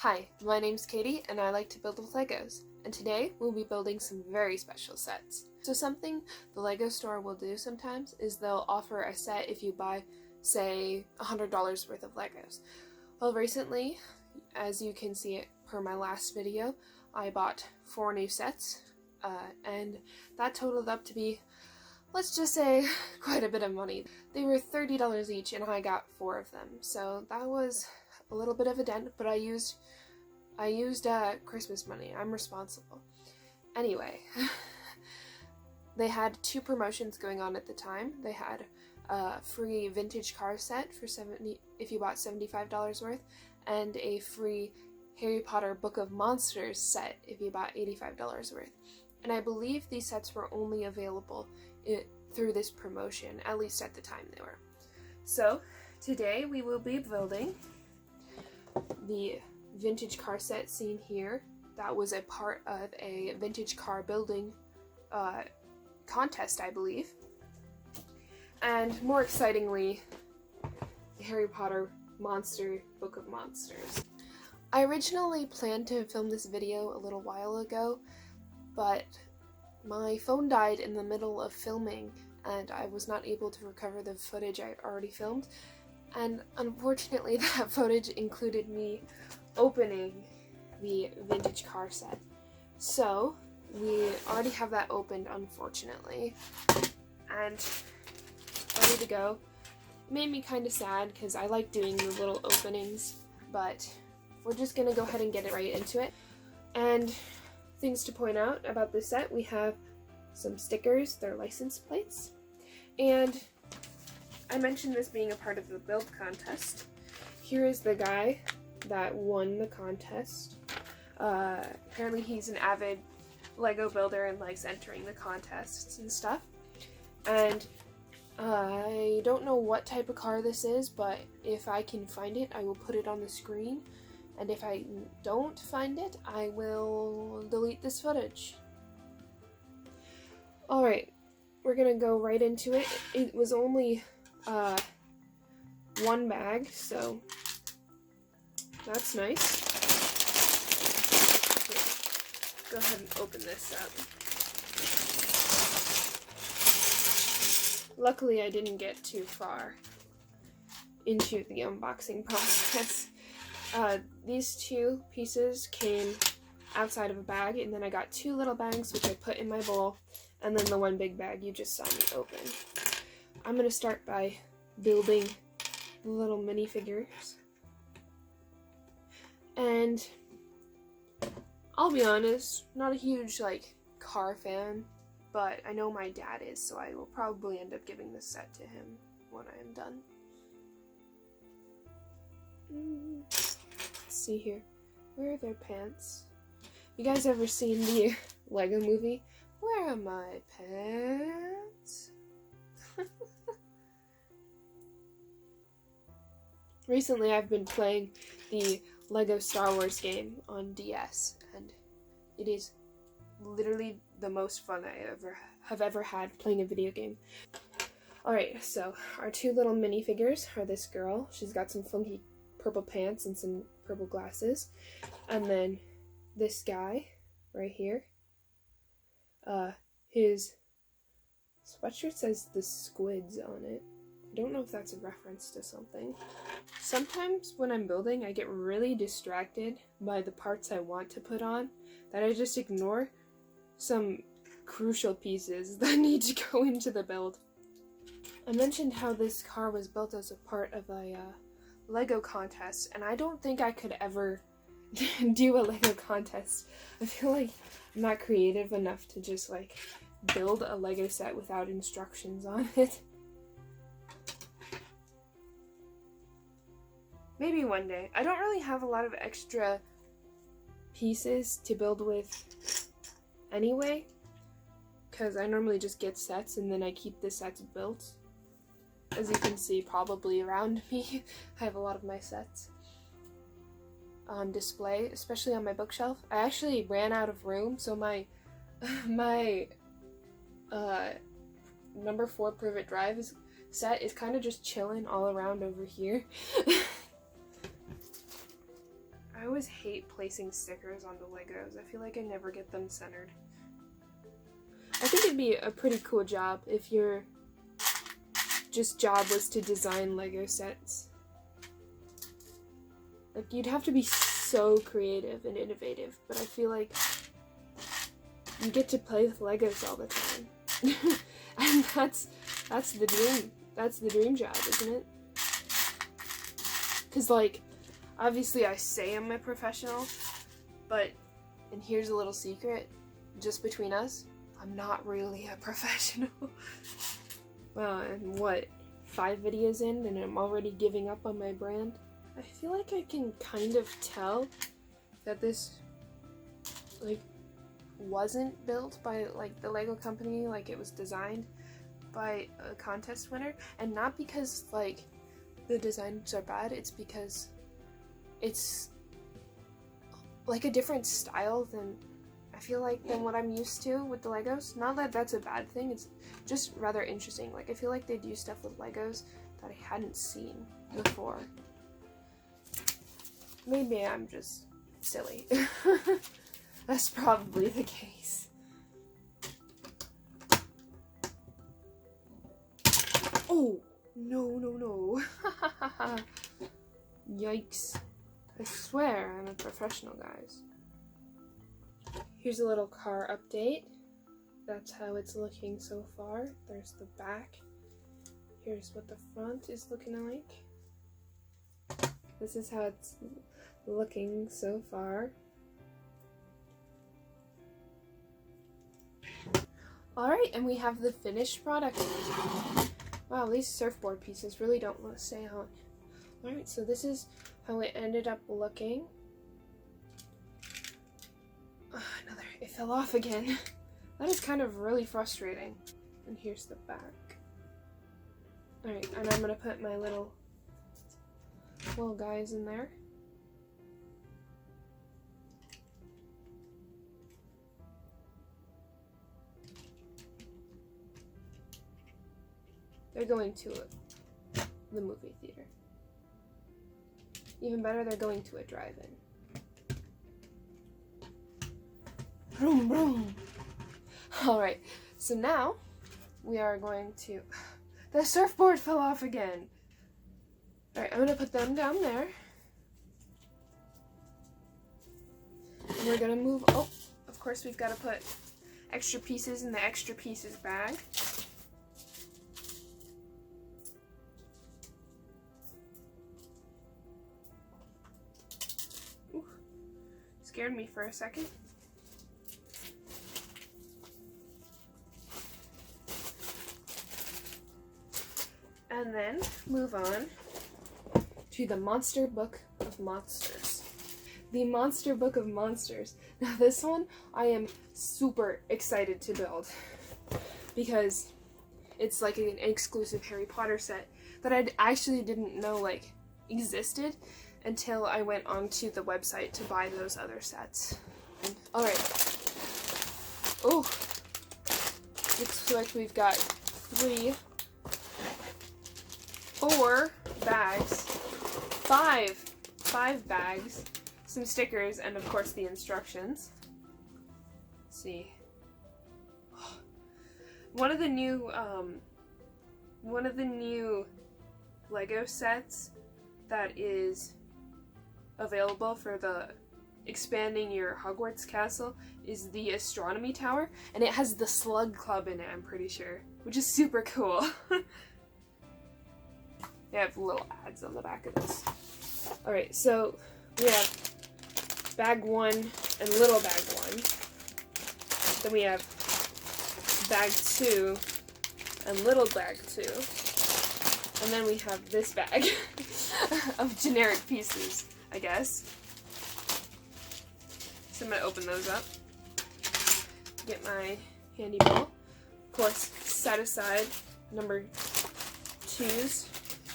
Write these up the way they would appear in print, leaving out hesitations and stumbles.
Hi, my name's Katie and I like to build with Legos, and today we'll be building some very special sets. So something the Lego store will do sometimes is they'll offer a set if you buy, say, $100 worth of Legos. Well, recently, as you can see per my last video, I bought 4 new sets, and that totaled up to be, let's just say, quite a bit of money. They were $30 each and I got 4 of them, so that was a little bit of a dent, but I used Christmas money. I'm responsible. Anyway, they had 2 promotions going on at the time. They had a free vintage car set for $70 if you bought $75 worth, and a free Harry Potter Book of Monsters set if you bought $85 worth. And I believe these sets were only available through this promotion, at least at the time they were. So today we will be building the vintage car set seen here. That was a part of a vintage car building contest, I believe. And more excitingly, the Harry Potter Book of Monsters. I originally planned to film this video a little while ago, but my phone died in the middle of filming and I was not able to recover the footage I already filmed. And unfortunately, that footage included me opening the vintage car set. So we already have that opened, unfortunately, and ready to go. It made me kind of sad because I like doing the little openings, but we're just gonna go ahead and get it right into it. And things to point out about this set: we have some stickers, they're license plates, and I mentioned this being a part of the build contest. Here is the guy that won the contest. Apparently he's an avid Lego builder and likes entering the contests and stuff. And I don't know what type of car this is, but if I can find it, I will put it on the screen. And if I don't find it, I will delete this footage. Alright, we're gonna go right into it. It was only 1 bag, so that's nice. Here, go ahead and open this up. Luckily, I didn't get too far into the unboxing process. These 2 pieces came outside of a bag, and then I got 2 little bags which I put in my bowl, and then the 1 big bag you just saw me open. I'm gonna start by building the little minifigures. And I'll be honest, not a huge car fan, but I know my dad is, so I will probably end up giving this set to him when I am done. Let's see here. Where are their pants? You guys ever seen the Lego movie? Where are my pants? Recently, I've been playing the Lego Star Wars game on DS, and it is literally the most fun I have ever had playing a video game. Alright, so our 2 little minifigures are this girl. She's got some funky purple pants and some purple glasses. And then this guy right here. His sweatshirt says the Squids on it. I don't know if that's a reference to something. Sometimes when I'm building, I get really distracted by the parts I want to put on, that I just ignore some crucial pieces that need to go into the build. I mentioned how this car was built as a part of a Lego contest, and I don't think I could ever do a Lego contest. I feel like I'm not creative enough to just build a Lego set without instructions on it. Maybe one day. I don't really have a lot of extra pieces to build with anyway, because I normally just get sets and then I keep the sets built. As you can see probably around me, I have a lot of my sets on display, especially on my bookshelf. I actually ran out of room, so my number 4 Privet Drive set is kind of just chilling all around over here. I always hate placing stickers on the Legos. I feel like I never get them centered. I think it'd be a pretty cool job if your job was to design Lego sets. Like, you'd have to be so creative and innovative, but I feel like you get to play with Legos all the time. And that's the dream. That's the dream job, isn't it? Because, like, obviously I say I'm a professional, but, and here's a little secret, just between us, I'm not really a professional. Well, and what, 5 videos in and I'm already giving up on my brand? I feel like I can kind of tell that this, like, wasn't built by, like, the Lego company, like, it was designed by a contest winner, and not because, like, the designs are bad, it's because it's, like, a different style than, I feel like, than what I'm used to with the Legos. Not that that's a bad thing, it's just rather interesting. Like, I feel like they do stuff with Legos that I hadn't seen before. Maybe I'm just silly. That's probably the case. Oh! No. Yikes. I swear I'm a professional, guys. Here's a little car update. That's how it's looking so far. There's the back. Here's what the front is looking like. This is how it's looking so far. Alright, and we have the finished product. Wow, these surfboard pieces really don't want to stay on. Alright, so this is how it ended up looking. It fell off again. That is kind of really frustrating. And here's the back. Alright, and I'm gonna put my little guys in there. They're going to the movie theater. Even better, they're going to a drive-in. Vroom, vroom. Alright, so now we are going to... The surfboard fell off again! Alright, I'm going to put them down there. And we're going to move... Oh, of course we've got to put extra pieces in the extra pieces bag. Ooh, scared me for a second. And then move on to the Monster Book of Monsters. The Monster Book of Monsters. Now this one I am super excited to build because it's like an exclusive Harry Potter set that I actually didn't know like existed until I went onto the website to buy those other sets. Alright. Oh, looks like we've got 4 bags, 5 bags, some stickers, and of course the instructions. Let's see. One of the new Lego sets that is available for the expanding your Hogwarts castle is the Astronomy Tower, and it has the Slug Club in it, I'm pretty sure, which is super cool. They have little ads on the back of this. Alright, so we have bag 1 and little bag 1. Then we have bag 2 and little bag 2. And then we have this bag of generic pieces, I guess. So I'm going to open those up. Get my handy ball. Of course, set aside number 2s.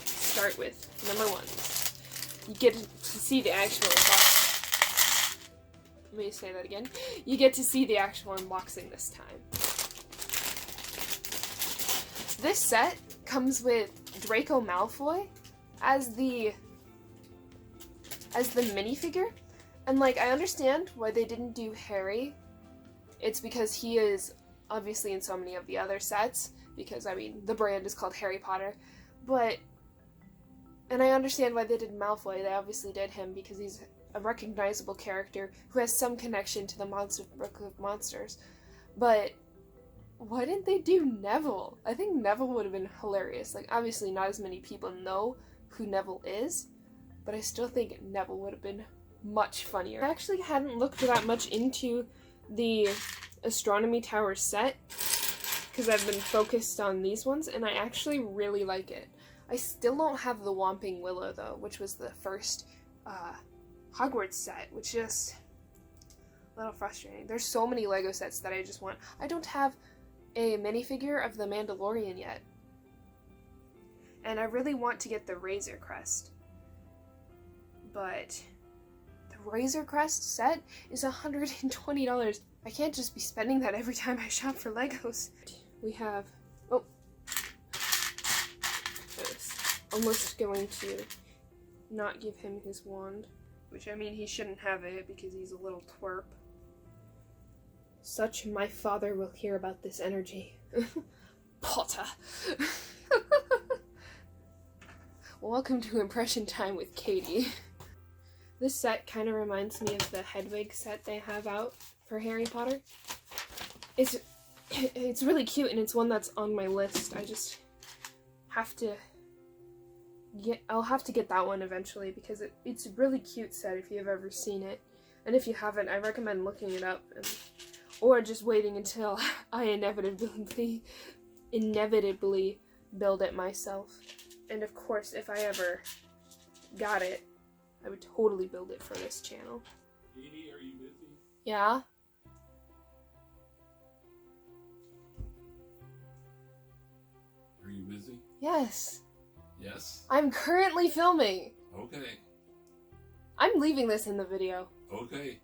Start with number 1. You get to see the actual unboxing. Let me say that again. You get to see the actual unboxing this time. This set comes with Draco Malfoy as the minifigure, And like, I understand why they didn't do Harry. It's because he is obviously in so many of the other sets, because I mean, the brand is called Harry Potter, and I understand why they did Malfoy. They obviously did him because he's a recognizable character who has some connection to the Book of Monsters. But why didn't they do Neville? I think Neville would have been hilarious. Like, obviously not as many people know who Neville is, but I still think Neville would have been much funnier. I actually hadn't looked that much into the Astronomy Tower set because I've been focused on these ones, and I actually really like it. I still don't have the Whomping Willow though, which was the first Hogwarts set, which is a little frustrating. There's so many Lego sets that I just want. I don't have a minifigure of the Mandalorian yet, and I really want to get the Razor Crest, but the Razor Crest set is $120. I can't just be spending that every time I shop for Legos. We have, oh, I was almost going to not give him his wand, which I mean he shouldn't have it because he's a little twerp. Such my father will hear about this energy. Potter. Welcome to Impression Time with Katie. This set kind of reminds me of the Hedwig set they have out for Harry Potter. It's really cute, and it's one that's on my list. I just have to I'll have to get that one eventually because it's a really cute set if you've ever seen it. And if you haven't, I recommend looking it up or just waiting until I inevitably build it myself. And of course, if I ever got it, I would totally build it for this channel. Katie, are you busy? Yeah? Are you busy? Yes. Yes? I'm currently filming. Okay. I'm leaving this in the video. Okay.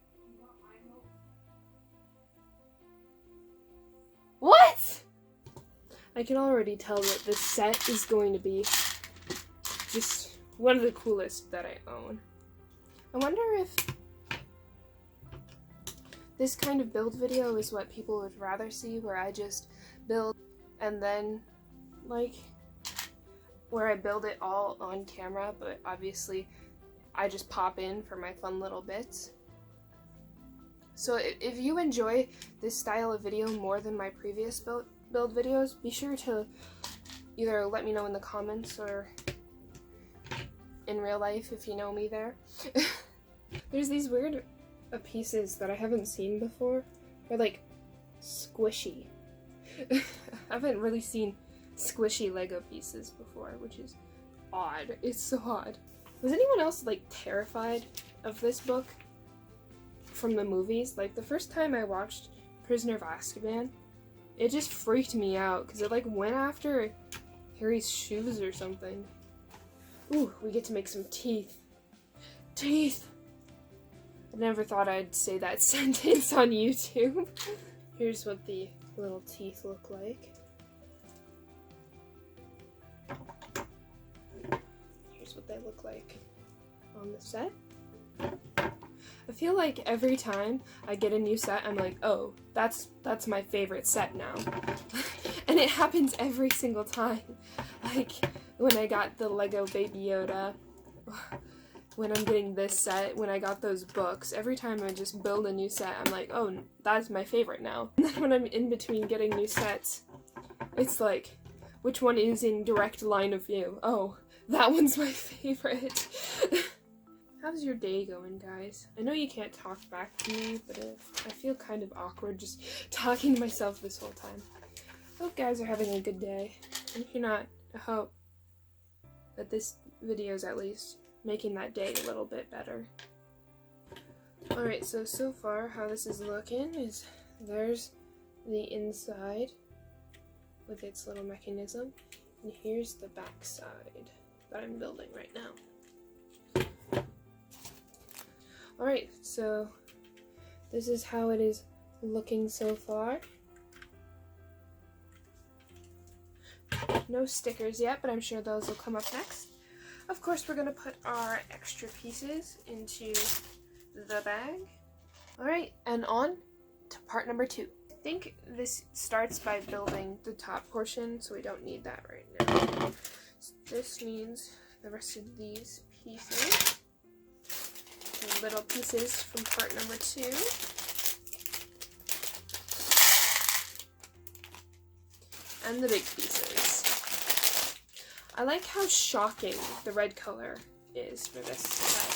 What? I can already tell that this set is going to be just one of the coolest that I own. I wonder if this kind of build video is what people would rather see, where I just build and then, like, where I build it all on camera, but obviously I just pop in for my fun little bits. So if you enjoy this style of video more than my previous build videos, be sure to either let me know in the comments or in real life if you know me there. There's these weird pieces that I haven't seen before. They're like squishy. I haven't really seen squishy Lego pieces before, which is odd. It's so odd. Was anyone else like terrified of this book from the movies? Like the first time I watched Prisoner of Azkaban, it just freaked me out because it like went after Harry's shoes or something. Ooh, we get to make some teeth. Teeth! I never thought I'd say that sentence on YouTube. Here's what the little teeth look like. Here's what they look like on the set. I feel like every time I get a new set, I'm like, oh, that's my favorite set now. And it happens every single time. Like, when I got the Lego Baby Yoda, when I'm getting this set, when I got those books, every time I just build a new set, I'm like, oh, that's my favorite now. And then when I'm in between getting new sets, it's like, which one is in direct line of view? Oh, that one's my favorite. How's your day going, guys? I know you can't talk back to me, but I feel kind of awkward just talking to myself this whole time. I hope guys are having a good day. And if you're not, I hope that this video is at least making that day a little bit better. Alright, so far how this is looking is there's the inside with its little mechanism, and here's the back side that I'm building right now. Alright, so this is how it is looking so far. No stickers yet, but I'm sure those will come up next. Of course, we're going to put our extra pieces into the bag. Alright, and on to part number 2. I think this starts by building the top portion, so we don't need that right now. So this needs the rest of these pieces. The little pieces from part number 2. And the big pieces. I like how shocking the red color is for this set.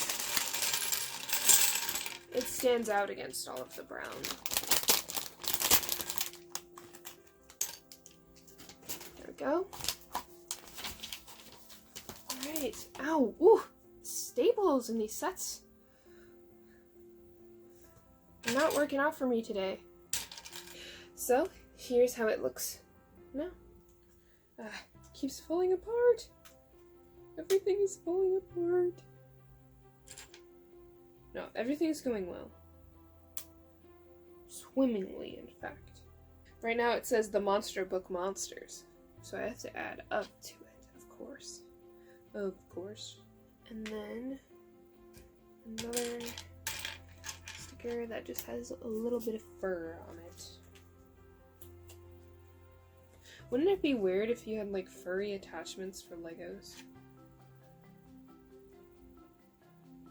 It stands out against all of the brown. There we go. Alright. Ow! Ooh! Staples in these sets. Not working out for me today. So, here's how it looks now. Keeps falling apart. Everything is falling apart. No, everything's going well. Swimmingly, in fact. Right now it says the Monster Book Monsters. So I have to add up to it, of course. Of course. And then another sticker that just has a little bit of fur on it. Wouldn't it be weird if you had like furry attachments for Legos?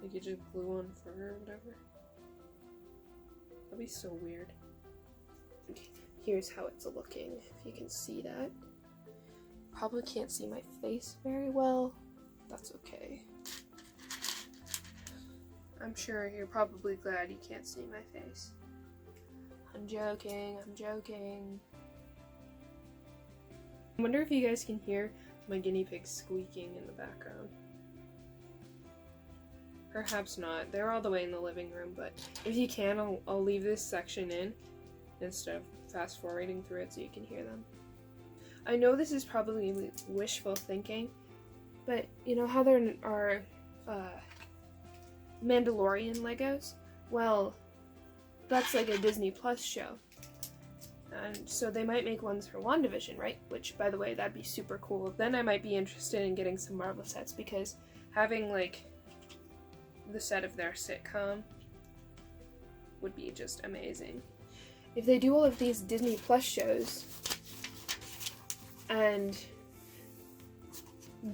Like you just glue on fur or whatever. That'd be so weird. Okay, here's how it's looking, if you can see that. Probably can't see my face very well. That's okay. I'm sure you're probably glad you can't see my face. I'm joking, I'm joking. I wonder if you guys can hear my guinea pig squeaking in the background. Perhaps not. They're all the way in the living room, but if you can, I'll leave this section in instead of fast forwarding through it so you can hear them. I know this is probably wishful thinking, but you know how there are Mandalorian Legos? Well, that's like a Disney Plus show. And so they might make ones for WandaVision, right? Which, by the way, that'd be super cool. Then I might be interested in getting some Marvel sets, because having, like, the set of their sitcom would be just amazing. If they do all of these Disney Plus shows, and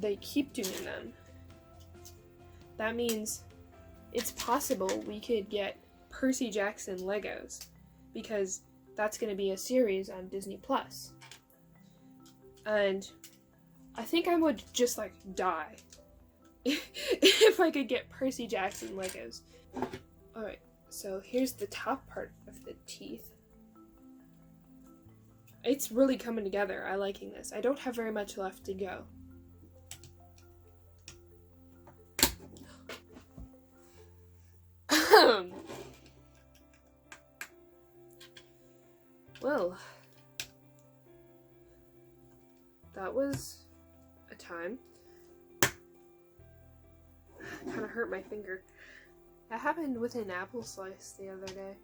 they keep doing them, that means it's possible we could get Percy Jackson Legos, because that's going to be a series on Disney Plus. And I think I would just like die if I could get Percy Jackson Legos. Alright, so here's the top part of the teeth. It's really coming together. I'm liking this. I don't have very much left to go. Well, that was a time. Kind of hurt my finger. That happened with an apple slice the other day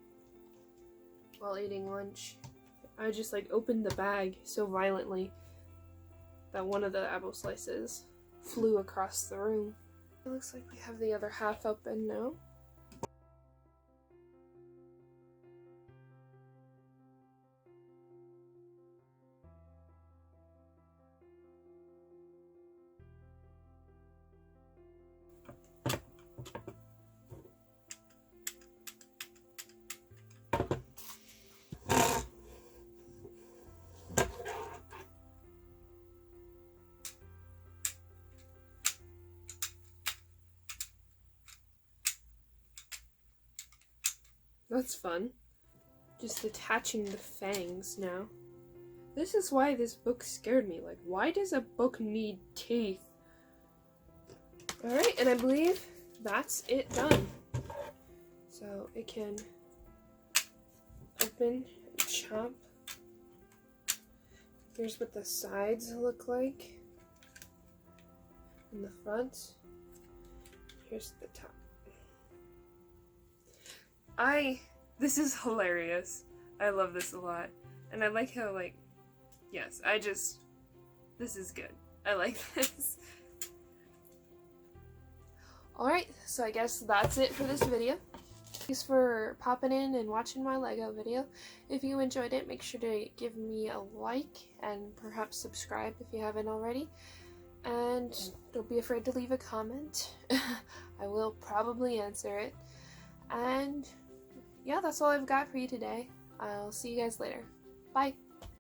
while eating lunch. I just like opened the bag so violently that one of the apple slices flew across the room. It looks like we have the other half open now. That's fun. Just attaching the fangs now. This is why this book scared me. Like, why does a book need teeth? Alright, and I believe that's it done. So it can open and chop. Here's what the sides look like. In the front. Here's the top. This is hilarious. I love this a lot. And I like how, like, yes, this is good. I like this. Alright, so I guess that's it for this video. Thanks for popping in and watching my Lego video. If you enjoyed it, make sure to give me a like and perhaps subscribe if you haven't already. And don't be afraid to leave a comment. I will probably answer it. And yeah, that's all I've got for you today. I'll see you guys later. Bye!